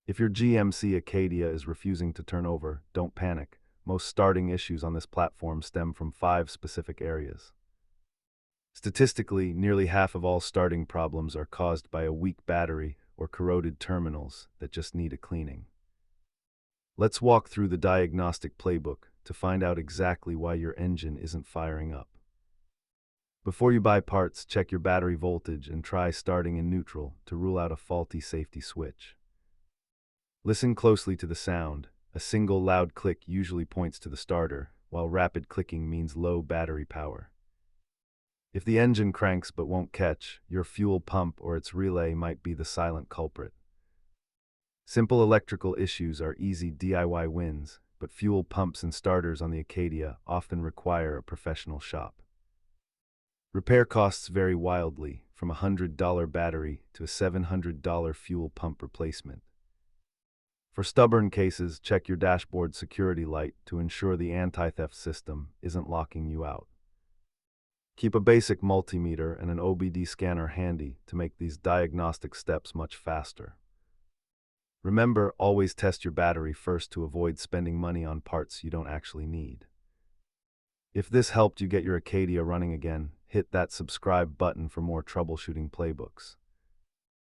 If your GMC Acadia is refusing to turn over, don't panic. Most starting issues on this platform stem from 5 specific areas. Statistically, nearly half of all starting problems are caused by a weak battery or corroded terminals that just need a cleaning. Let's walk through the diagnostic playbook to find out exactly why your engine isn't firing up. Before you buy parts, check your battery voltage and try starting in neutral to rule out a faulty safety switch. Listen closely to the sound. A single loud click usually points to the starter, while rapid clicking means low battery power. If the engine cranks but won't catch, your fuel pump or its relay might be the silent culprit. Simple electrical issues are easy DIY wins, but fuel pumps and starters on the Acadia often require a professional shop. Repair costs vary wildly, from a $100 battery to a $700 fuel pump replacement. For stubborn cases, check your dashboard security light to ensure the anti-theft system isn't locking you out. Keep a basic multimeter and an OBD scanner handy to make these diagnostic steps much faster. Remember, always test your battery first to avoid spending money on parts you don't actually need. If this helped you get your Acadia running again, hit that subscribe button for more troubleshooting playbooks.